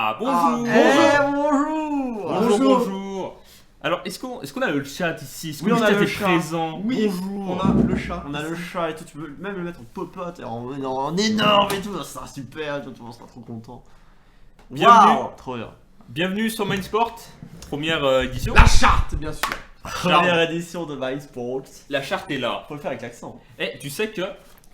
Ah, bonjour. Bonjour. Bonjour. Alors, est-ce qu'on a le chat ici? Est-ce que Oui, le on a chat le est chat. présent? Oui, Bonjour. on a le chat. On a le chat et tout, tu peux même le mettre en popote et en énorme et tout, ça sera super, tout le monde sera trop content. Bienvenue. Waouh, trop bien. Bienvenue sur Mindsport, première édition. La charte, bien sûr. Première édition de My Sports. La charte est là. Faut le faire avec l'accent. Et tu sais que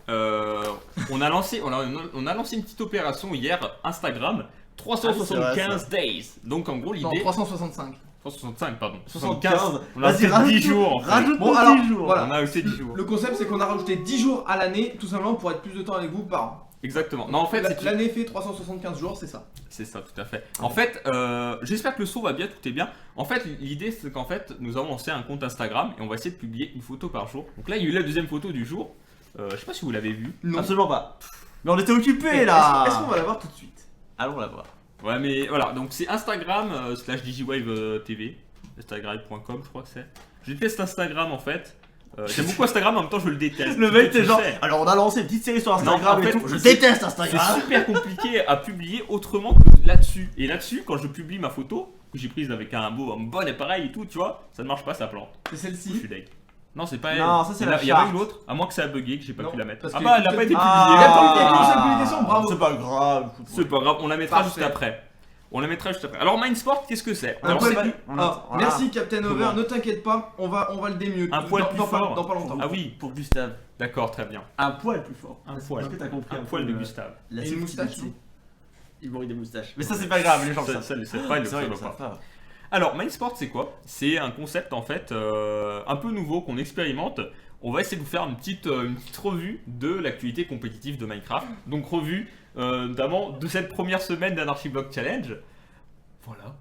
on a lancé une petite opération hier Instagram 375 days. Donc en gros Non, l'idée 365. 365 pardon. 75. On a Vas-y, fait 10 jours. En fait. Rajoute Bon, bon, alors, 10 jours. voilà. On a ajouté 10 jours. Le concept, c'est qu'on a rajouté 10 jours à l'année, tout simplement pour être plus de temps avec vous par an. Exactement. Non en fait c'est L'année fait 375 jours, c'est ça. C'est ça, tout à fait. En fait, j'espère que le son va bien, tout est bien. En fait, l'idée, c'est qu'en fait, nous avons lancé un compte Instagram et on va essayer de publier une photo par jour. Donc là, il y a eu la deuxième photo du jour. Je sais pas si vous l'avez vue. Non. Absolument pas. Mais on était occupés Est-ce là. est-ce qu'on va la voir tout de suite? Allons la voir. Ouais, mais voilà, donc c'est Instagram slash DigiWave TV. Instagram.com, je crois que c'est. Je déteste Instagram en fait. J'aime beaucoup Instagram, en même temps, je le déteste. Le mec Tu t'es genre. sais. Alors on a lancé une petite série sur Instagram Non, en et fait, tout. Je c'est- déteste C'est Instagram. super compliqué à publier autrement que là-dessus. Et là-dessus, quand je publie ma photo, que j'ai prise avec un bon appareil et tout, tu vois, ça ne marche pas, ça plante. C'est Je celle-ci. suis deg. Non, c'est pas elle. Non, ça, c'est la Il y avait charte. une autre, à moins que ça a bugué, que j'ai pas Non, pu la mettre. parce Ah que- bah, elle a pas été publiée. Il y a Attends. pas eu qu'une seule publication, bravo. C'est pas grave. écoute, C'est pas grave, on la mettra Parfait. juste après. On la mettra juste après. Alors, Mindsport, qu'est-ce que c'est? Un Alors, poil c'est plus- on Ah, attend, voilà. merci Captain Over, Comment ne t'inquiète pas, on va le démieux. un poil plus fort. Dans pas longtemps. Ah oui, Pour Gustave. d'accord, très bien. Un poil plus fort. Un poil. Est-ce que t'as compris Un peu poil de le- Gustave. La Et une subtilité. moustache, non Il mourit des moustaches. Mais ça c'est pas grave, les gens le Ça, savent. c'est pas, ils le C'est vrai, ils savent le pas. savent pas. Alors, Mindsport, c'est quoi? C'est un concept en fait un peu nouveau qu'on expérimente. On va essayer de vous faire une petite revue de l'actualité compétitive de Minecraft. Donc, revue notamment de cette première semaine d'Anarchy Block Challenge. Voilà.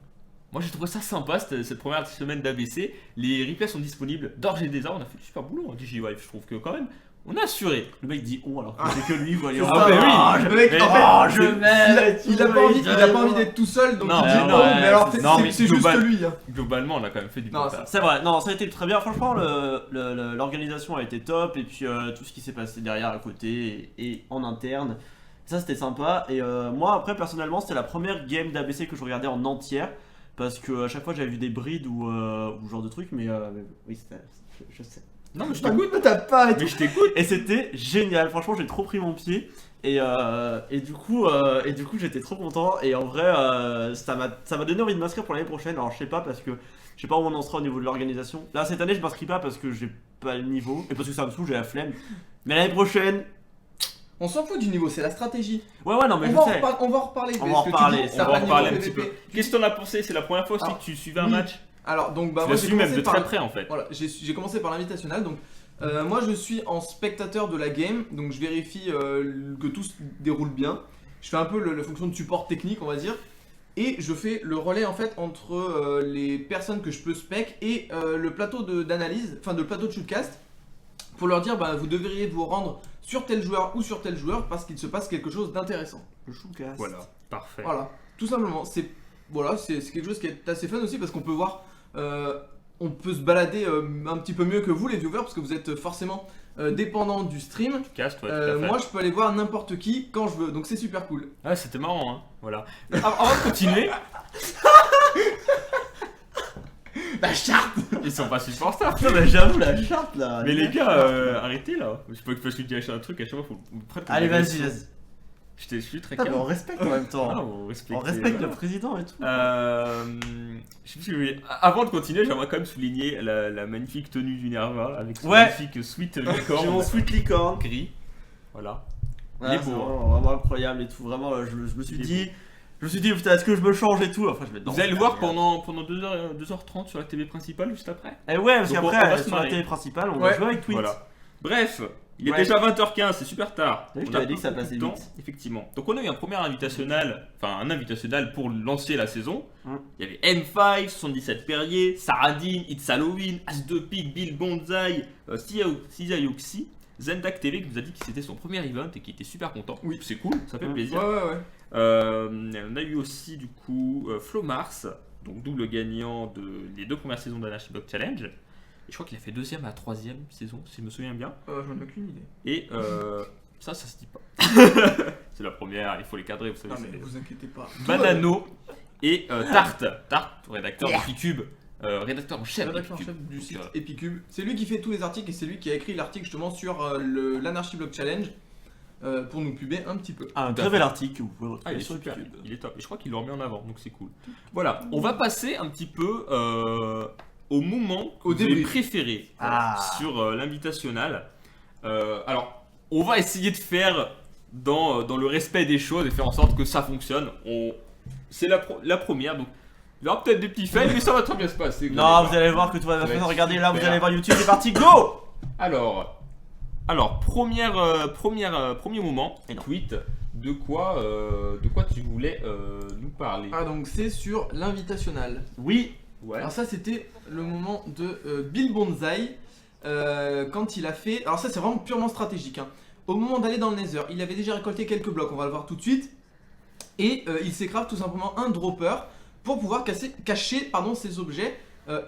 Moi j'ai trouvé ça sympa cette première semaine d'ABC. Les replays sont disponibles d'ores et déjà. On a fait du super boulot en DigiWife. Je trouve que quand même, on a assuré. Le mec dit on alors que c'est que lui, voyons. Ah, mais oui. Le mec, Mais- en fait, Oh, je c'est- m'aime. il a pas envie d'être tout seul, donc Non, il dit mais non, non, mais alors c'est- non, mais c'est juste global- lui. Hein. Globalement, on a quand même fait du Non, bon taf. C'est vrai, non, ça a été très bien. Franchement, l'organisation a été top. Et puis tout ce qui s'est passé derrière à côté et en interne, ça c'était sympa. Et moi, après, personnellement, c'était la première game d'ABC que je regardais en entière. Parce que à chaque fois j'avais vu des brides ou ce genre de trucs. Mais oui, je sais. Non, mais je t'écoute. T'as pas et Mais tout. je t'écoute. Et c'était génial, franchement j'ai trop pris mon pied et du coup j'étais trop content et en vrai ça m'a donné envie de m'inscrire pour l'année prochaine. Alors je sais pas parce que je sais pas où on en sera au niveau de l'organisation. Là cette année je m'inscris pas parce que j'ai pas le niveau et parce que ça me saoule, j'ai la flemme. Mais l'année prochaine, On s'en fout du niveau, c'est la stratégie. ouais non mais On je va, sais. on va en reparler. On mais va en ce que tu reparler, dis, on ça On va va en niveau reparler un PVP. petit peu. Qu'est-ce que t'en as pensé? C'est la première fois aussi Ah, que tu suivais un oui. match? Alors donc bah Je moi le j'ai suis même commencé de par très près en fait. voilà, j'ai commencé par l'invitationnel. Donc moi je suis en spectateur de la game, donc je vérifie que tout se déroule bien. Je fais un peu la fonction de support technique, on va dire. Et je fais le relais en fait entre les personnes que je peux spec et le plateau d'analyse, enfin de plateau de shootcast, pour leur dire bah vous devriez vous rendre sur tel joueur ou sur tel joueur parce qu'il se passe quelque chose d'intéressant. Le choucast. Voilà, parfait. Voilà, tout simplement. C'est quelque chose qui est assez fun aussi parce qu'on peut voir, on peut se balader un petit peu mieux que vous les viewers parce que vous êtes forcément dépendant du stream. Casse, toi, tout à fait. Moi, je peux aller voir n'importe qui quand je veux, donc c'est super cool. Ah, c'était marrant, hein. Voilà. Avant de continuer, La charte. ils sont pas supporters. Putain, mais j'avoue la charte là. Mais les gars, arrêtez là. Je peux que je dis un truc à chaque fois, faut me prendre. Allez vas-y. Je suis très Putain, mais calme. on respecte en même Ah, temps. on respecte. On respecte le président et tout. Je sais plus si vous voulez- Avant de continuer, j'aimerais quand même souligner la magnifique tenue du Nerva avec son Ouais. magnifique sweat J'ai mon licorne sweet licorne. gris. Voilà. Voilà, Il est c'est beau, vraiment incroyable et tout. Vraiment, je me suis dit, putain, est-ce que je me change et tout. Enfin, je vais Vous allez le voir pendant 2h30 sur la TV principale juste après. Et ouais, parce Donc, on va qu'après, se sur la marrer. télé principale, on Ouais. va jouer avec Twitch. Voilà. Bref, il est Ouais. déjà 20h15, c'est super tard. Oui, je On t'avais a dit que ça beaucoup passait de temps, vite. effectivement. Donc on a eu un premier invitationnel, pour lancer la saison. Hum. Il y avait M5, 77 Perrier, Saradin, It's Halloween, As2 Pic, Bill Bonzai, Sizayoxi, Zendak TV qui nous a dit que c'était son premier event et qui était super content. Oui. C'est cool, ça fait Hum. plaisir. Ouais. On a eu aussi du coup Flo Mars, donc double gagnant des 2 premières saisons d'Anarchy Block Challenge. Et je crois qu'il a fait 2ème à 3ème saison, si je me souviens bien. J'en ai aucune idée. Et ça se dit pas. C'est la première. premières, il faut les cadrer, vous savez. Non mais c'est- vous inquiétez pas. Banano et Tarte, rédacteur d'Epicube, rédacteur en chef Rédacteur en d'Epicube. chef du Donc, site Epicube. C'est lui qui fait tous les articles et c'est lui qui a écrit l'article justement sur l'Anarchy Block Challenge pour nous puber un petit peu. Un Tout à très bel fait. article que vous pouvez Ah, retrouver il est sur super, YouTube. il est top. Et je crois qu'il le remet en avant, donc c'est cool. Voilà, on va passer un petit peu au moment que Au vous avez débrief. préféré Ah. sur l'invitationnel. Alors, on va essayer de faire dans le respect des choses et faire en sorte que ça fonctionne. C'est la première, donc il y aura peut-être des petits fails, mais ça va très bien se passer. Non, vous allez voir que tout va Ça va bien. être Regardez là, vous super. allez voir YouTube, c'est parti, go! Alors, premier moment, Et non. tweet, de quoi tu voulais nous parler. Ah donc c'est sur l'invitationnel. Oui, Ouais. Alors ça c'était le moment de Bill Bonzai quand il a fait... Alors ça c'est vraiment purement stratégique. Hein. Au moment d'aller dans le Nether, il avait déjà récolté quelques blocs, on va le voir tout de suite. Et il s'écrave tout simplement un dropper pour pouvoir cacher ses objets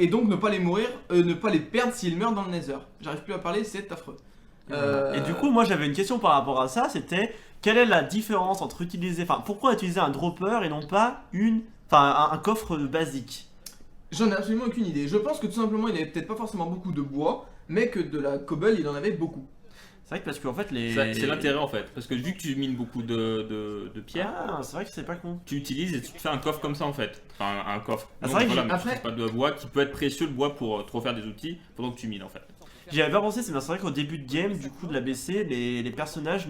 et donc ne pas les mourir, ne pas les perdre s'il meurt dans le Nether. J'arrive plus à parler, c'est affreux. Et du coup, moi j'avais une question par rapport à ça, c'était quelle est la différence entre utiliser, enfin pourquoi utiliser un dropper et non pas un coffre basique? J'en ai absolument aucune idée. Je pense que tout simplement il avait peut-être pas forcément beaucoup de bois, mais que de la cobble il en avait beaucoup. C'est vrai que parce qu'en fait les... C'est l'intérêt en fait, parce que vu que tu mines beaucoup de pierres, Ah, c'est vrai que c'est pas con. tu utilises et tu te fais un coffre comme ça en fait. Enfin, un coffre. Ah, c'est vrai que voilà, mais après- tu utilises pas de bois qui peut être précieux, le bois pour te refaire des outils pendant que tu mines en fait. J'y avais pas pensé, c'est vrai qu'au début de game, du coup de la BC, les personnages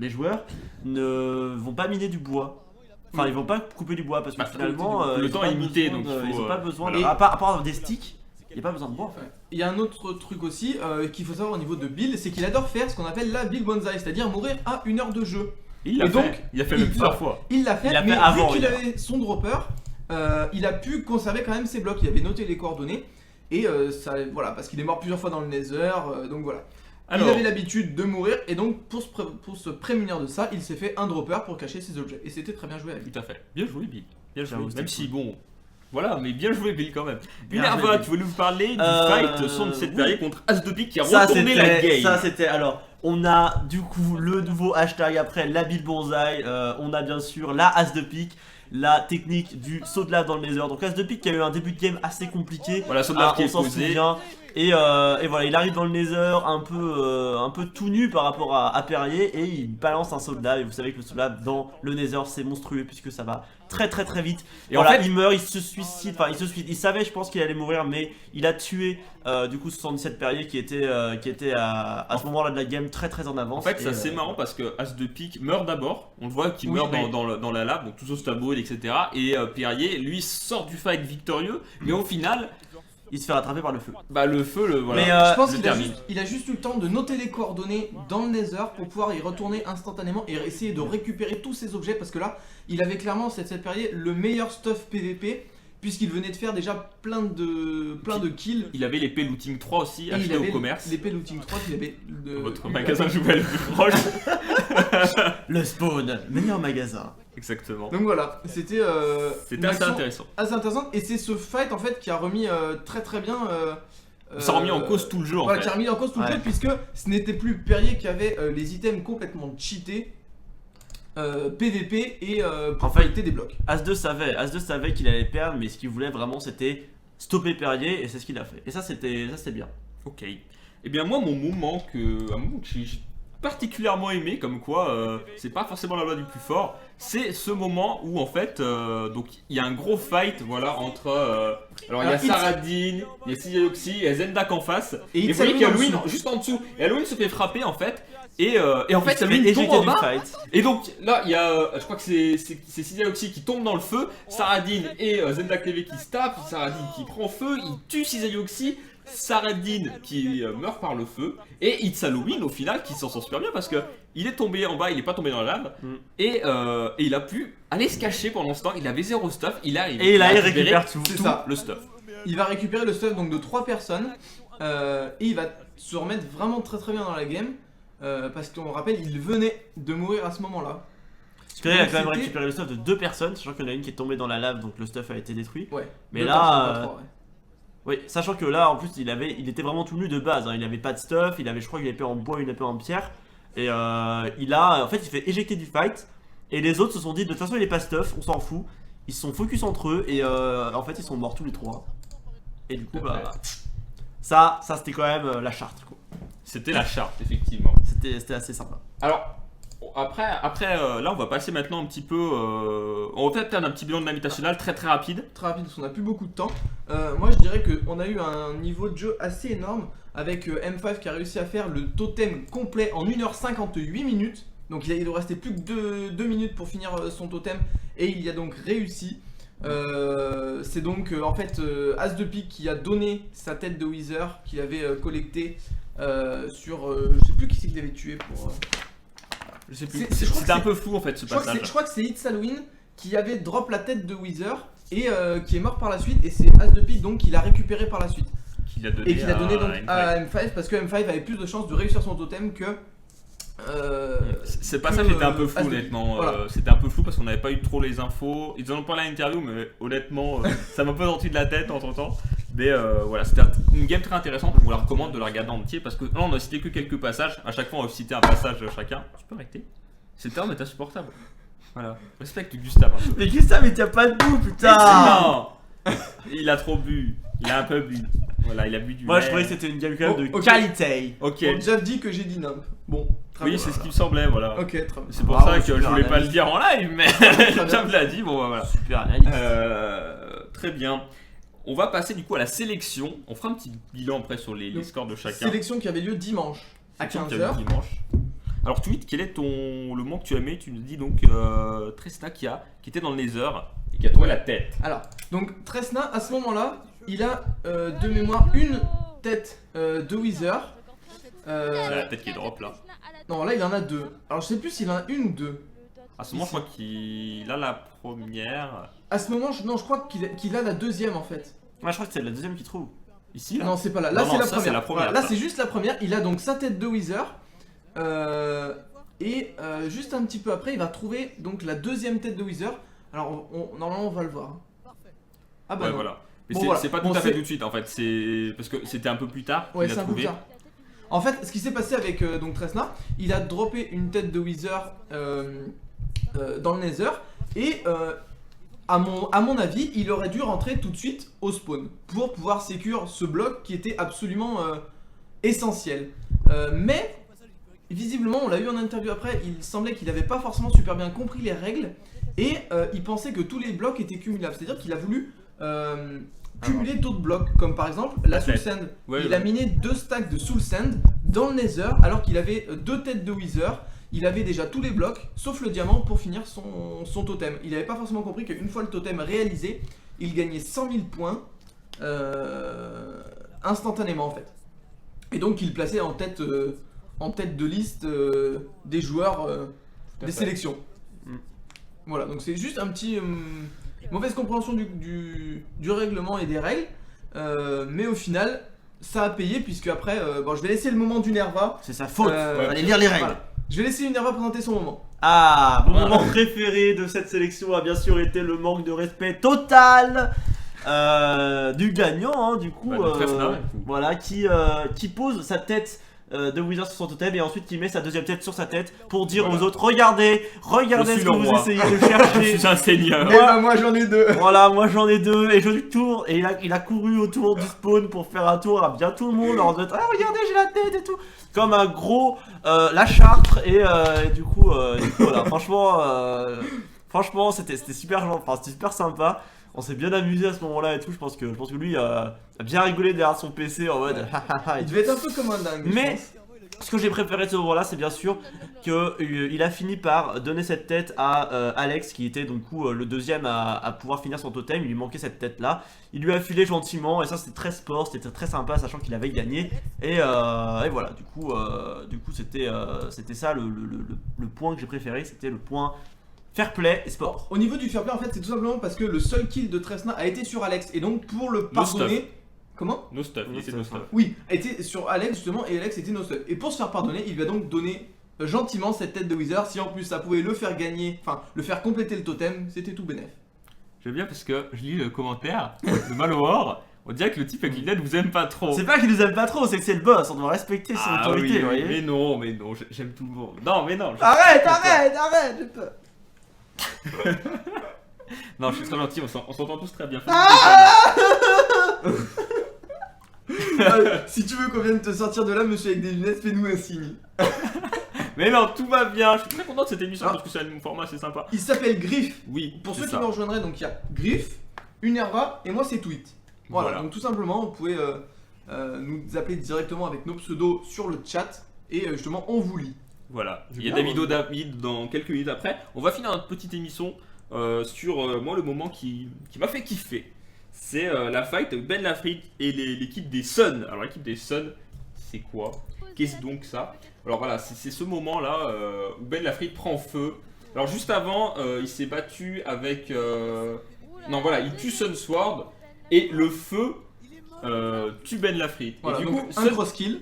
les joueurs ne vont pas miner du bois. Enfin, ils vont pas couper du bois parce que Bah, finalement, le ils temps ont pas est limité, besoin donc il ils faut, ont pas besoin de. voilà. À part avoir des sticks, il n'y a pas besoin de bois en fait. Il y a un autre truc aussi qu'il faut savoir au niveau de Bill, c'est qu'il adore faire ce qu'on appelle la Bill Bonzai, c'est-à-dire mourir à 1 heure de jeu. Il l'a Et donc, fait. Il a fait même plusieurs fois. Il l'a fait, Il l'a mais fait avant, vu qu'il il a- avait son dropper, il a pu conserver quand même ses blocs, il avait noté les coordonnées, et voilà, parce qu'il est mort plusieurs fois dans le Nether, donc voilà. Alors, Il avait l'habitude de mourir, et donc pour se prémunir de ça, il s'est fait un dropper pour cacher ses objets, et c'était très bien joué à lui. tout à fait. Bien joué Bill. Bien joué. J'avoue, Même c'était si bon. Voilà, mais bien joué Bill quand même. Bien Minerva, joué, Bill. tu voulais nous parler du Euh, fight son de cette oui. période contre As de Pique qui a Ça retourné la game. c'était. Alors, on a du coup le nouveau hashtag après la Bill Bonzai. On a bien sûr la As de pique, la technique du saut de lave dans le Nether. Donc As de pique qui a eu un début de game assez compliqué. Voilà, saut de lave qui on est s'en posé. souvient. Et voilà, il arrive dans le Nether un peu tout nu par rapport à Perrier et il balance un saut de lave. Et vous savez que le saut de lave dans le Nether c'est monstrueux puisque ça va très vite. Et Voilà, en fait, il meurt, il se suicide, il savait je pense qu'il allait mourir mais il a tué du coup 77 Perrier qui était à ce moment là de la game très en avance. en fait, Et, c'est assez marrant parce que As de Pique meurt d'abord. On le voit qu'il Oui, meurt mais- dans la lave, donc tout au stabot, etc. Et Perrier, lui, sort du fight victorieux, mais au final, il se fait rattraper par le feu. bah le feu, voilà. Mais, Je pense le qu'il a, termine. il a juste eu le temps de noter les coordonnées dans le Nether pour pouvoir y retourner instantanément et essayer de récupérer tous ses objets parce que là, il avait clairement cette période le meilleur stuff PVP puisqu'il venait de faire déjà plein de kills. Il avait l'épée Looting 3 aussi, Et achetée il avait au commerce. l'épée Looting 3 qu'il avait de Votre magasin jouet le plus proche. Le spawn, meilleur magasin. Exactement. Donc voilà, c'était C'était une assez action intéressant. assez intéressante et c'est ce fight en fait qui a remis très bien Ça a remis en cause tout le jeu en voilà, fait. qui a remis en cause tout le Ouais. jeu puisque ce n'était plus Perrier qui avait les items complètement cheatés PVP et pour En fait, fighter des blocs. As2 savait qu'il allait perdre mais ce qu'il voulait vraiment c'était stopper Perrier et c'est ce qu'il a fait. Et ça c'était bien. Ok. Eh bien moi un moment que j'ai particulièrement aimé, comme quoi c'est pas forcément la loi du plus fort, c'est ce moment où en fait donc il y a un gros fight voilà entre alors il y a Alors, Saradin, il y a Siayoxi et Zendak en face Et vous voyez qu'il y a Halloween Halloween en dessous. juste en dessous et Halloween se fait frapper en fait et en fait Il se fait Halloween tombe éjecter en du bas fight. et donc là il y a je crois que c'est Siayoxi qui tombe dans le feu, Saradin et Zendak TV qui se tapent, Saradin qui prend feu, il tue Siayoxi, Saradin qui meurt par le feu et It's Halloween au final qui s'en sort super bien parce que il est tombé en bas, il est pas tombé dans la lave Mm. et il a pu aller se cacher pendant ce temps, il avait zéro stuff, il arrive Et là il récupéré récupère tout. C'est ça. le stuff. Il va récupérer le stuff donc de 3 personnes et il va se remettre vraiment très bien dans la game parce qu'on rappelle il venait de mourir à ce moment-là. Parce que là il a Donc, quand même c'était- récupéré le stuff de 2 personnes, sachant qu'il y en a une qui est tombée dans la lave donc le stuff a été détruit. Ouais. Mais Deux là, personnes, pas trois, ouais. Oui, sachant que là en plus il était vraiment tout nu de base, hein. Il avait pas de stuff, il avait je crois une épée en bois, une épée en pierre. Et en fait, il fait éjecter du fight. Et les autres se sont dit, de toute façon, il est pas stuff, on s'en fout. Ils se sont focus entre eux et en fait, ils sont morts tous les trois. Et du coup, bah, ça c'était quand même la charte, quoi. C'était la charte, effectivement. C'était assez sympa. Alors, après là, on va passer maintenant un petit peu. On va peut-être faire un petit bilan de l'invitational très très rapide. Très rapide parce qu'on n'a plus beaucoup de temps. Moi je dirais qu'on a eu un niveau de jeu assez énorme avec M5 qui a réussi à faire le totem complet en 1h58 minutes. Donc il doit rester plus que 2 minutes pour finir son totem et il y a donc réussi. C'est donc en fait As de pique qui a donné sa tête de Wither qu'il avait collectée sur. Je sais plus qui c'est qu'il avait tué pour. Je sais plus. Je crois que C'était un c'est- peu flou en fait ce passage. Je crois que c'est It's Halloween qui avait drop la tête de Wither et qui est mort par la suite. Et c'est As de pique donc qui l'a récupéré par la suite. Qu'il a donné Et qu'il a donné donc M5. à M5 parce que M5 avait plus de chances de réussir son totem que. Ce passage que, était un peu flou As de honnêtement. pique. Voilà. C'était un peu flou parce qu'on n'avait pas eu trop les infos. Ils en ont parlé à l'interview, mais honnêtement, ça m'a pas sorti de la tête entre temps. Mais voilà, c'était une game très intéressante. Je vous la recommande de la regarder en entier parce que là, on a cité que quelques passages. À chaque fois, on va citer un passage chacun. Tu peux arrêter. Cet homme est insupportable. Voilà. Respecte Gustave un peu. Mais Gustave, il tient pas debout, putain! Non. Il a trop bu. Il a un peu bu. Voilà, il a bu du Moi, lait. je trouvais que c'était une game quand même de Oh, ok. qualité. Ok. Bon, Jeff dit que j'ai dit nimp. Bon, très Oui, bien. c'est ce qui me semblait, voilà. Ok, très bien. C'est pour Bravo, ça que je super voulais pas analyse. le dire en live, mais bien. Jeff l'a dit, bon bah, voilà. Super analyse. Très bien. On va passer du coup à la sélection. On fera un petit bilan après sur les Donc, scores de chacun. Sélection qui avait lieu dimanche à Sélection qui a 15h. lieu dimanche. Alors tweet, quel est le moment que tu as aimé? Tu nous dis donc Tresna qui était dans le Nether et qui a trouvé la tête. Alors, donc Tresna, à ce moment-là, il a de mémoire une tête de Wither. La tête qui est drop là. Non, là il en a deux. Alors je sais plus s'il en a une ou deux. À ce moment, je crois qu'il a la première. À ce moment, non, je crois qu'il a la deuxième en fait. Moi, je crois que c'est la deuxième qui trouve. Ici là. Non, c'est pas là. Là, Non, c'est non, la ça, première. c'est la première, Voilà, là, ça. c'est juste la première. Il a donc sa tête de Wither. Juste un petit peu après, il va trouver donc la deuxième tête de Wither. Alors, normalement, on va le voir. Ah bah Ouais, non. voilà. Mais Bon, c'est voilà. c'est pas Bon, tout à fait c'est- tout de suite en fait. C'est parce que c'était un peu plus tard Ouais, qu'il c'est a un peu trouvé. plus tard. En fait, ce qui s'est passé avec donc Tresna, il a droppé une tête de Wither dans le Nether et à mon avis, il aurait dû rentrer tout de suite au spawn pour pouvoir sécure ce bloc qui était absolument essentiel. Mais visiblement, on l'a eu en interview après, il semblait qu'il n'avait pas forcément super bien compris les règles et il pensait que tous les blocs étaient cumulables. C'est-à-dire qu'il a voulu cumuler d'autres blocs, comme par exemple la Soul Sand. Ouais, Il ouais. a miné 2 stacks de Soul Sand dans le Nether alors qu'il avait 2 têtes de Wither. Il avait déjà tous les blocs, sauf le diamant, pour finir son totem. Il n'avait pas forcément compris qu'une fois le totem réalisé, il gagnait 100 000 points instantanément en fait. Et donc il plaçait en tête de liste des joueurs à des fait. sélections. Mm. Voilà, donc c'est juste un petit mauvaise compréhension du règlement et des règles, mais au final ça a payé puisque après, bon, je vais laisser le moment du Nerva. C'est sa faute. Euh, Allez lire les règles. Voilà. Je vais laisser Unerva présenter son moment. Ah, mon Voilà. moment préféré de cette sélection a bien sûr été le manque de respect total du gagnant, hein, du coup, Bah, de Tresna, du coup. voilà, qui pose sa tête de Wizard sur son totem et ensuite qui met sa deuxième tête sur sa tête pour dire Voilà. aux autres regardez Je ce suis que le vous roi. essayez de Je chercher. suis un seigneur. Eh ben moi j'en ai 2. Voilà, moi j'en ai 2 et je tourne et il a couru autour du spawn pour faire un tour à bien tout le monde en disant ah regardez j'ai la tête et tout comme un gros la Chartre et du coup voilà franchement c'était super c'était super sympa. On s'est bien amusé à ce moment-là et tout. Je pense que lui a bien rigolé derrière son PC en mode Il devait être un peu comme un dingue. je Mais pense. ce que j'ai préféré de ce moment-là, c'est bien sûr qu'il a fini par donner cette tête à Alex, qui était donc le deuxième à pouvoir finir son totem. Il lui manquait cette tête-là. Il lui a filé gentiment, et ça c'était très sport, c'était très sympa, sachant qu'il avait gagné. Et voilà, du coup c'était ça le point que j'ai préféré, c'était le point fair play et sport. Au niveau du fair play, en fait, c'est tout simplement parce que le seul kill de Tresna a été sur Alex. Et donc, pour le pardonner. Comment? No stuff, il No était no stuff, stuff. Oui, a été sur Alex justement, et Alex était no stuff. Et pour se faire pardonner, il lui a donc donné gentiment cette tête de Wither. Si en plus ça pouvait le faire gagner, enfin, le faire compléter le totem, c'était tout bénef. J'aime bien parce que je lis le commentaire de Malwar On dirait que le type avec les lunettes vous aime pas trop. C'est pas qu'il nous aime pas trop, c'est que c'est le boss, on doit respecter son Ah autorité, oui, vous voyez. mais non, j'aime tout le monde. Non, mais non. Arrête, j'ai peur. Non, je suis très gentil, on s'entend tous très bien. Si tu veux qu'on vienne te sortir de là, monsieur avec des lunettes, fais-nous un signe. Mais non, tout va bien. Je suis très content de cette émission Ah. parce que c'est un format assez sympa. Il s'appelle Griff. Oui, Pour c'est ceux qui ça. me rejoindraient, donc il y a Griff, Unerva et moi c'est Tweet. Voilà, Voilà. donc tout simplement, vous pouvez nous appeler directement avec nos pseudos sur le chat et justement on vous lit. Voilà, C'est il y a bien, des vidéos David dans quelques minutes après. On va finir notre petite émission sur moi le moment qui m'a fait kiffer. C'est la fight Ben Lafrite et l'équipe des Suns. Alors l'équipe des Suns, c'est quoi? Qu'est-ce donc ça? Alors voilà, c'est ce moment là où Ben Lafrite prend feu. Alors juste avant, il s'est battu avec... Non voilà, il tue Sunsword et le feu tue Ben Lafrite. Voilà, Et du donc coup, un cross kill.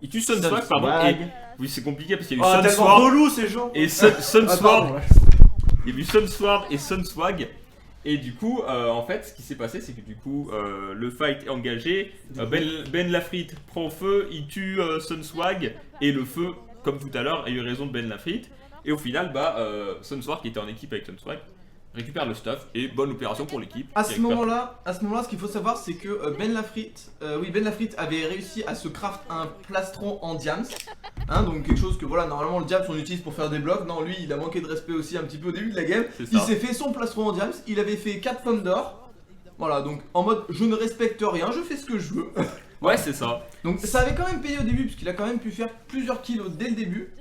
il tue Sunsword, pardon. Sunswag. Et... Oui, c'est compliqué parce qu'il y Oh, a eu tellement Sunsword relou ces gens. et Sunsword. pardon, ouais. Il y a eu Sunsword et Sunswag. Et du coup, en fait, ce qui s'est passé, c'est que du coup, le fight est engagé. Ben Lafrite prend feu, il tue Sunswag. Et le feu, comme tout à l'heure, a eu raison de Ben Lafrite. Et au final, Sunsword, qui était en équipe avec Sunswag, récupère le stuff. Et bonne opération pour l'équipe. À qui ce récupère- moment-là, ce qu'il faut savoir, c'est que Ben Lafrite avait réussi à se craft un plastron en diams. Hein, donc quelque chose que voilà, normalement le diams on utilise pour faire des blocs. Non, lui il a manqué de respect aussi un petit peu au début de la game. C'est ça. Il s'est fait son plastron en diams, il avait fait 4 pommes d'or. Voilà, donc en mode je ne respecte rien, je fais ce que je veux. Ouais, c'est ça. Donc ça avait quand même payé au début, puisqu'il a quand même pu faire plusieurs kills dès le début.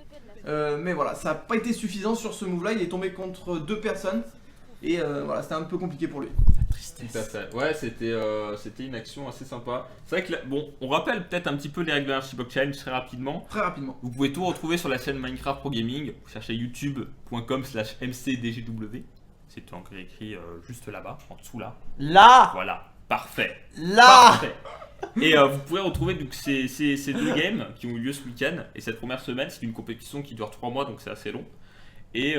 Mais voilà, ça n'a pas été suffisant sur ce move là, il est tombé contre 2 personnes. Et voilà, c'était un peu compliqué pour lui. Tout à fait. Ouais, c'était une action assez sympa. C'est vrai que bon, on rappelle peut-être un petit peu les règles de l'Archibok Challenge très rapidement. Très rapidement. Vous pouvez tout retrouver sur la chaîne Minecraft Pro Gaming. Vous cherchez youtube.com/mcdgw. C'est encore écrit juste là-bas, en dessous là. Là, Voilà, parfait. là. Parfait. Et vous pouvez retrouver donc, ces deux games qui ont eu lieu ce week-end. Et cette première semaine, c'est une compétition qui dure 3 mois, donc c'est assez long. Et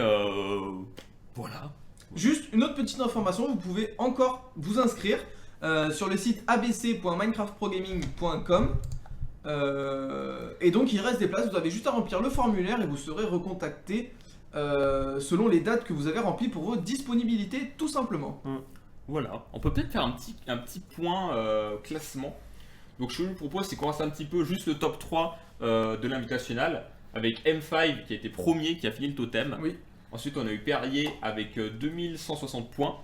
voilà. Juste une autre petite information, vous pouvez encore vous inscrire sur le site abc.minecraftprogaming.com et donc il reste des places, vous avez juste à remplir le formulaire et vous serez recontacté selon les dates que vous avez remplies pour vos disponibilités tout simplement. Voilà, on peut peut-être faire un petit point classement. Donc ce que je vous propose, c'est qu'on reste un petit peu juste le top 3 de l'invitational avec M5 qui a été premier, qui a fini le totem. Oui. Ensuite, on a eu Perrier avec 2160 points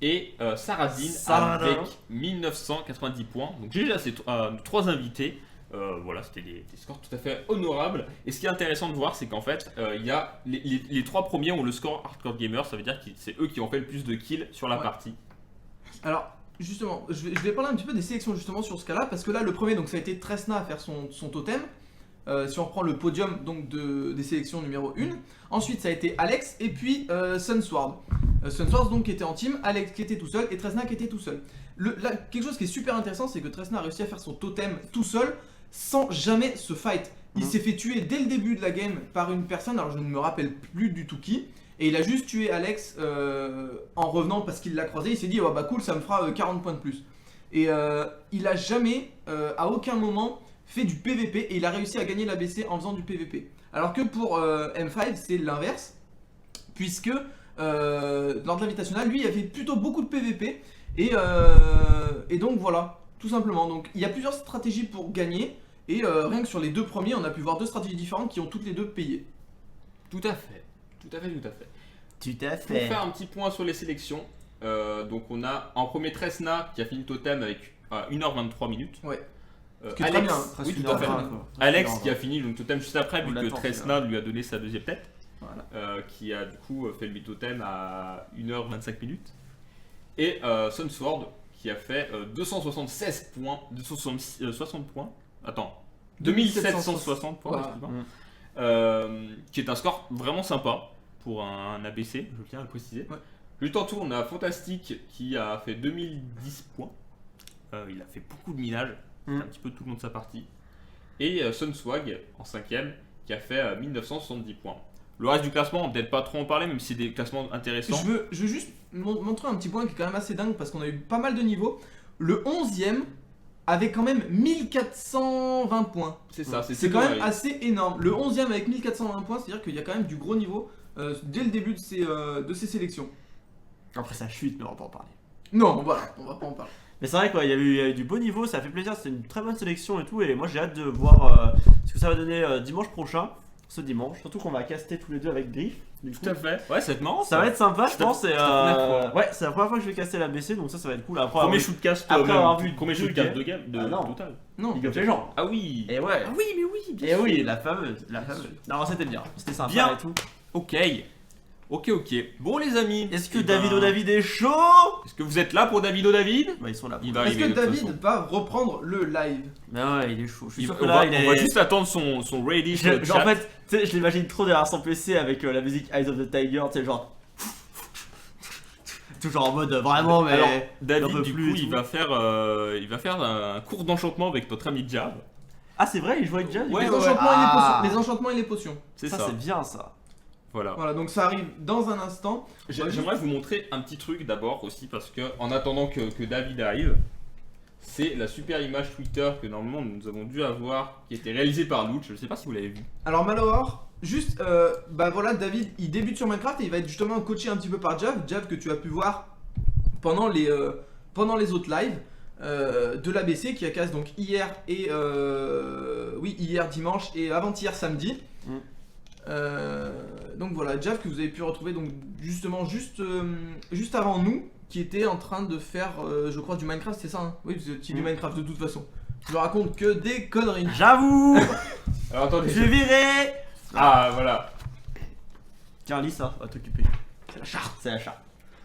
et Saradine Saradin. avec 1990 points. Donc j'ai déjà ces 3 invités. Voilà, c'était des scores tout à fait honorables. Et ce qui est intéressant de voir, c'est qu'en fait, il y a les 3 premiers ont le score Hardcore Gamer. Ça veut dire que c'est eux qui ont fait le plus de kills sur la Ouais. partie. Alors justement, je vais parler un petit peu des sélections justement sur ce cas là, parce que là le premier donc ça a été Tresna à faire son totem. Si on reprend le podium donc des sélections numéro 1. Ensuite ça a été Alex et puis Sunsword. Sunsword donc qui était en team, Alex qui était tout seul et Tresna qui était tout seul. Là, quelque chose qui est super intéressant, c'est que Tresna a réussi à faire son totem tout seul sans jamais se fight. Il s'est fait tuer dès le début de la game par une personne, alors je ne me rappelle plus du tout qui. Et il a juste tué Alex en revenant parce qu'il l'a croisé. Il s'est dit oh, bah cool, ça me fera 40 points de plus. Et il a jamais, à aucun moment, fait du PVP et il a réussi à gagner l'ABC en faisant du PVP. Alors que pour M5, c'est l'inverse, puisque lors de l'invitationnel, lui, il a fait plutôt beaucoup de PVP et donc voilà, tout simplement. Donc il y a plusieurs stratégies pour gagner et rien que sur les 2 premiers, on a pu voir 2 stratégies différentes qui ont toutes les 2 payé. Tout à fait. Tout à fait. Tout à Pour faire un petit point sur les sélections, donc on a en premier Tresna qui a fini le totem avec 1h23 minutes. Ouais. Alex, qui est très bien, oui, tout à fait. Alex qui a fini le totem juste après, vu On que l'attend, Tresna lui a donné sa deuxième tête, Voilà. qui a du coup fait le totem à 1h25 minutes. Et Sunsword qui a fait 276 points, 260 points, attends, 2760 points, Voilà. excuse-moi. Qui est un score vraiment sympa pour un ABC, je tiens à le préciser. Ouais. Juste en dessous, on a Fantastic qui a fait 2010 points. Il a fait beaucoup de minage, c'est un petit peu tout le long de sa partie. Et Sunswag en 5ème qui a fait 1970 points. Le reste du classement, on ne peut-être pas trop en parler, même si c'est des classements intéressants. Je veux juste montrer un petit point qui est quand même assez dingue parce qu'on a eu pas mal de niveaux. Le 11ème avait quand même 1420 points. C'est ça, C'est quand même assez énorme. Le 11ème avec 1420 points, c'est-à-dire qu'il y a quand même du gros niveau dès le début de ces sélections. Après ça chute, mais on va pas en parler. Non, voilà, on va pas en parler. Mais c'est vrai quoi, il y a eu du beau niveau, ça fait plaisir, c'était une très bonne sélection et tout. Et moi j'ai hâte de voir ce que ça va donner dimanche prochain. Ce dimanche, surtout qu'on va caster tous les deux avec Griff. Tout à fait. Ouais, ça va être marrant. Ça va être sympa, je pense. Et, c'est la première fois. ouais, c'est la première fois que je vais caster la BC, donc ça va être cool. Après, Premier shootcast, après avoir vu premier deux shootcast games. de game de Ah non. total. Non. League of Legends. Ah oui. Et ouais. Ah oui, mais oui, bien Et sûr. oui, la fameuse. Non, c'était bien, c'était sympa Bien. et tout. Ok. Ok. Bon les amis. Est-ce que eh David ben, David est chaud? Est-ce que vous êtes là pour David David? Bah ils sont là. Il va Est-ce arriver que de toute David façon. va reprendre le live? Bah ouais, il est chaud. Je suis sûr que on là, va, il on est. va juste attendre son ready sur le En chat. fait, tu sais, je l'imagine trop derrière son PC avec la musique Eyes of the Tiger, tu sais, genre. Toujours en mode vraiment, mais. Alors, j'en David, peux du plus coup, et il tout. va faire un cours d'enchantement avec notre ami Jab. Ah, c'est vrai, il joue avec Jazz Ouais, les, ouais, enchantements Ah. et les enchantements et les potions. C'est Ça, ça. c'est bien ça. Voilà. Voilà, donc ça arrive dans un instant. J'aimerais vous montrer un petit truc d'abord aussi parce que en attendant que David arrive, c'est la super image Twitter que normalement nous avons dû avoir qui a été réalisée par Louch. Je sais pas si vous l'avez vu. Alors Malwar, juste, bah voilà, David, il débute sur Minecraft et il va être justement coaché un petit peu par Jav que tu as pu voir pendant les autres lives de l'ABC qui a casse donc hier et hier dimanche et avant-hier samedi. Mm. Donc voilà, Jav que vous avez pu retrouver donc justement juste avant nous, qui était en train de faire, je crois, du Minecraft, c'est ça hein? Oui, vous étiez du Minecraft de toute façon. Je raconte que des conneries. J'avoue. Alors attendez. Je vais virer. Ah voilà. Tiens, lis ça, va t'occuper. C'est la charte. C'est la charte.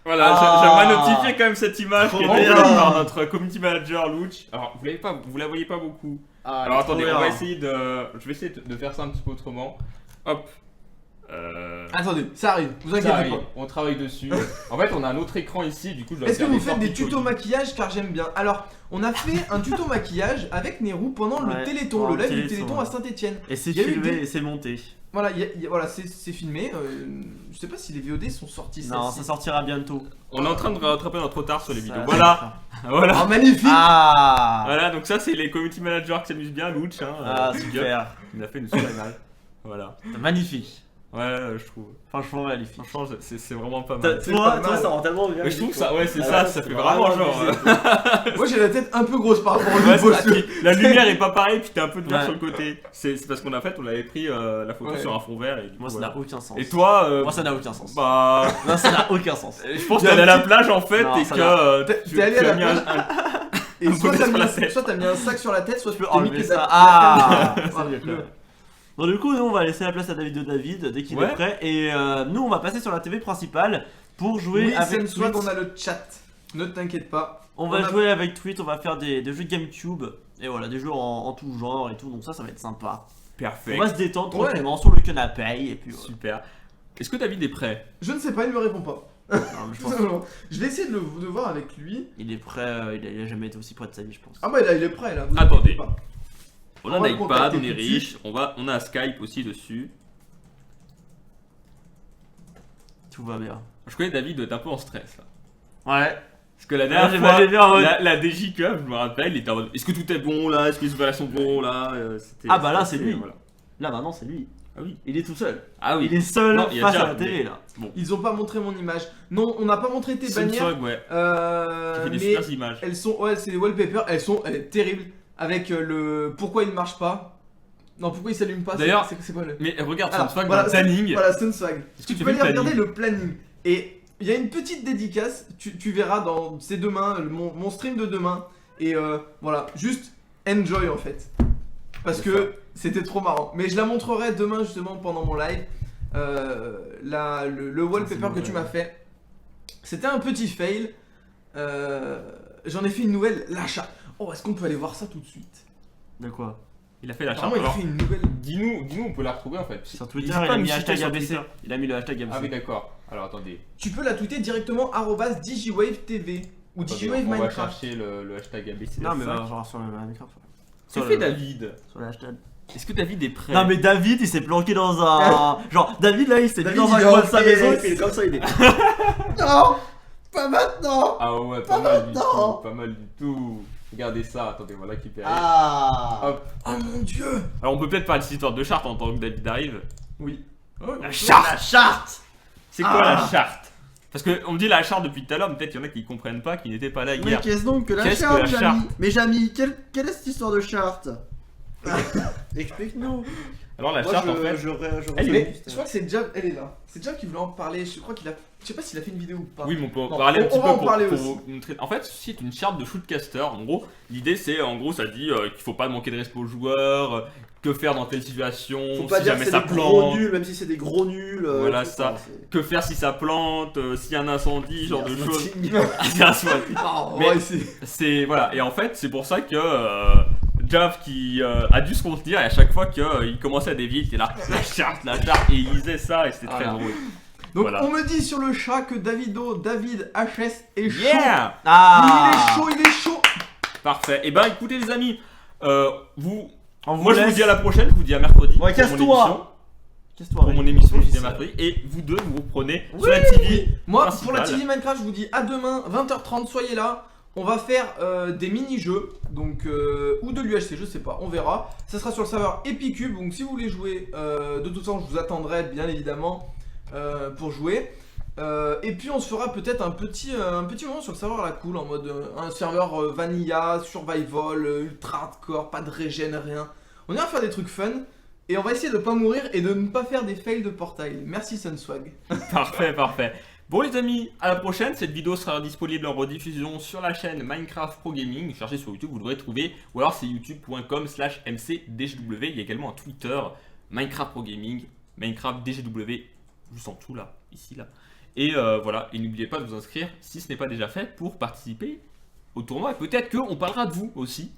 Voilà, Ah. j'aimerais notifier quand même cette image qui est Trop faite bien. par notre community manager Louch. Alors vous la voyez pas beaucoup. Alors attendez, on va essayer je vais essayer de faire ça un petit peu autrement. Hop. Attendez, ça arrive, vous Ça inquiétez arrive, pas. on travaille dessus. En fait, on a un autre écran ici, du coup je dois Est-ce que faire vous faites des sorties tutos audio. maquillage car j'aime bien? Alors, on a fait un tuto maquillage avec Nerou pendant Ouais, le Téléthon, pendant le le live du Téléthon, Téléthon à ouais. Saint-Etienne. Et c'est Il y a eu filmé des- et c'est monté. Voilà, voilà c'est filmé. Je sais pas si les VOD sont sortis. Non, celles-ci. ça sortira bientôt. On est en train de rattraper notre retard sur les Ça- vidéos. ça- Voilà, voilà. Oh, magnifique! Ah. Voilà, donc ça c'est les community managers qui s'amusent bien, Louch. Hein, Ah, big up. super. Il a fait une super image. Voilà. Magnifique. Ouais, je trouve. Franchement magnifique. Franchement, c'est vraiment pas mal. C'est pas Toi, mal. ça rend tellement bien. Mais je trouve ça, ouais, c'est Ah, ça, ouais, ça c'est fait vraiment genre. abusé. Moi j'ai la tête un peu grosse par rapport au Ouais, niveau. c'est ça, puis la lumière est pas pareille, puis t'as un peu de vert Ouais. sur le côté. C'est parce qu'on a fait, on avait pris la photo Ouais. sur un fond vert. Et du coup, Moi, ça voilà. n'a aucun sens. Et toi, Moi, ça n'a aucun sens. bah. Non, ça n'a aucun sens. Je pense Il y a que t'es allé à un la plage en fait Non, et ça que n'a- T'es allé à tu la as mis un- plage. Et un soit bonnet sur la t'as tête. mis un sac sur la tête, soit Tu peux t'as mis enlever que ça. ta- Ah. Voilà, C'est mieux, le- quand même. Bon, du coup, nous, on va laisser la place à David dès qu'il Ouais. est prêt. Et nous, on va passer sur la TV principale pour jouer Oui, avec Swag, Twitch. on a le chat. Ne t'inquiète pas. On va a- jouer avec Twitch, on va faire des jeux de GameCube. Et voilà, des jeux en tout genre et tout. Donc, ça va être sympa. Parfait. On va se détendre Ouais. tranquillement sur le canapé. Et puis, voilà. Super. Est-ce que David est prêt? Je ne sais pas, il me répond pas. Non, mais je Tout pense simplement. Je vais essayer de voir avec lui. qu'il est prêt. Il a jamais été aussi près de sa vie, je pense. Ah bah là, il est prêt là. vous Attendez. inquiétez pas. On On a un va le iPad, contacter on est tout de riche, on a un Skype aussi dessus. Tout va bien. Je connais David doit être un peu en stress là. Ouais. Parce que la Ah, dernière j'ai fois, mal vu en mode- la DJ Cup, je me rappelle, il était en mode est-ce que tout est bon là? Est-ce que les opérations sont bons là? C'était- Ah, bah là, c'était- c'est lui. voilà. Là, maintenant, c'est lui. Ah oui. Il est tout seul. Ah oui. Il est seul Non, il y a face déjà- à la télé, là. Ils ont pas montré mon image. Non, on n'a pas montré tes bannières. Samsung, ouais. Qui fait des Mais super images. elles sont, ouais, c'est les wallpapers. Elles sont terribles. Avec le pourquoi il ne marche pas. Non, pourquoi il s'allume pas. D'ailleurs- c'est quoi le. Mais regarde, Alors, Samsung voilà, dans le planning. Voilà, Sunswag. Est-ce que Tu tu peux fais aller le regarder planning? le planning. Et il y a une petite dédicace. Tu verras dans ces demain, mon stream de demain. Et voilà, juste enjoy en fait. Parce C'est que c'était trop marrant. Mais je la montrerai demain justement pendant mon live. Le wallpaper que tu m'as fait. C'était un petit fail. J'en ai fait une nouvelle, l'achat. Oh, est-ce qu'on peut aller voir ça tout de suite? De quoi? Il a fait la Vraiment, il a Alors, fait une nouvelle. dis-nous, on peut la retrouver en fait. Sur N'hésite Twitter, pas il à a nous mis citer hashtag sur ABC. Twitter. Il a mis le hashtag ABC. Ah oui, d'accord. Alors attendez. Tu peux la tweeter directement @DigiWave TV ou Attendez, DigiWave on va Minecraft. chercher le hashtag ABC. Non, mais Ça. va voir sur le Minecraft. Que Sur fait le- David? Sur le hashtag. Est-ce que David est prêt? Non, mais David, il s'est planqué dans un. Genre, David là, il s'est mis David, dans un il est coin en de sa PS. maison et puis il est comme ça, il est. Non. Pas maintenant. Ah ouais, Pas pas mal du maintenant. tout, pas mal du tout. Regardez ça, attendez, on va récupérer. Ah. Hop. Oh mon dieu. Alors on peut peut-être parler de cette histoire de charte en tant que David arrive. Oui. La charte. La charte. C'est quoi Ah. la charte? Parce qu'on me dit la charte depuis tout à l'heure, mais peut-être qu'il y en a qui comprennent pas, qui n'étaient pas là Mais hier. qu'est-ce donc que la Qu'est-ce que charte, la Jamy? charte Mais Jamy, quelle est cette histoire de charte? Explique-nous. Alors la Moi, charte je, en fait. je, Elle est Mais reçois je crois que c'est Jav, elle est là. C'est Jav qui voulait en parler. Je crois qu'il a. Je sais pas s'il a fait une vidéo ou pas. Oui, mais on peut en Bon, parler un on petit va peu en pour parler pour aussi. vous montrer. En fait, c'est une charte de shootcaster. En gros, l'idée c'est, en gros, ça dit qu'il faut pas manquer de respect aux joueurs, que faire dans telle situation, Faut pas si dire que jamais c'est ça des gros plante, nuls, même si c'est des gros nuls. Voilà, tout ça. que faire si ça plante, s'il y a un incendie, genre de choses. C'est un SWAT. Oh, Mais- ouais, c'est. C'est voilà, et en fait, c'est pour ça que Jav qui a dû se contenir, et à chaque fois qu'il commençait à dévier, il était là, la charte, et il lisait ça, et c'était très Voilà. drôle. Donc Voilà. on me dit sur le chat que David HS est chaud. Yeah! Ah. Il est chaud. Parfait. Et ben écoutez les amis, vous, On vous moi je vous laisse. dis à la prochaine, je vous dis à mercredi. Ouais, pour mon casse-toi. émission. Qu'est-ce que Pour mon émission, je vous dis à mercredi. Et vous deux, vous prenez sur la TV. Moi, Principal. pour la TV Minecraft, je vous dis à demain, 20h30, soyez là. On va faire des mini-jeux, donc ou de l'UHC, je sais pas, on verra. Ça sera sur le serveur Epicube, donc si vous voulez jouer, de toute façon, je vous attendrai bien évidemment pour jouer. Et puis on se fera peut-être un petit moment sur le serveur à la cool, en mode un serveur vanilla, survival, ultra hardcore, pas de régène, rien. On ira faire des trucs fun. Et on va essayer de pas mourir et de ne pas faire des fails de portail. Merci Sunswag. Parfait, parfait. Bon les amis, à la prochaine. Cette vidéo sera disponible en rediffusion sur la chaîne Minecraft Pro Gaming. Cherchez sur YouTube, vous devrez trouver. Ou alors c'est youtube.com/mcdgw. Il y a également un Twitter, Minecraft Pro Gaming, Minecraft DGW, juste en dessous là, ici là. Et voilà, et n'oubliez pas de vous inscrire si ce n'est pas déjà fait pour participer au tournoi. Et peut-être qu'on parlera de vous aussi.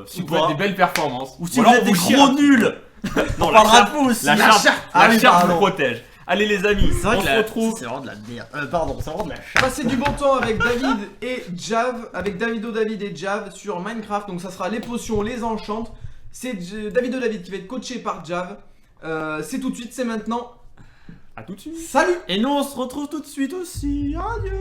Si Ou vous faites pas. des belles performances. Ou si Ou vous alors êtes des on vous chira- gros nuls. Non, On la parlera charte, de vous aussi. la La charte, charte. la Ah oui, charte vous pardon. protège. Allez les amis, C'est vrai on que se la- retrouve. C'est vraiment de la merde. Pardon, c'est vraiment de la charte. Passez du bon temps avec David et Jav, avec David et Jav sur Minecraft. Donc ça sera les potions, les enchantes. C'est David qui va être coaché par Jav. C'est tout de suite, c'est maintenant. À tout de suite. Salut! Et nous on se retrouve tout de suite aussi. Adieu.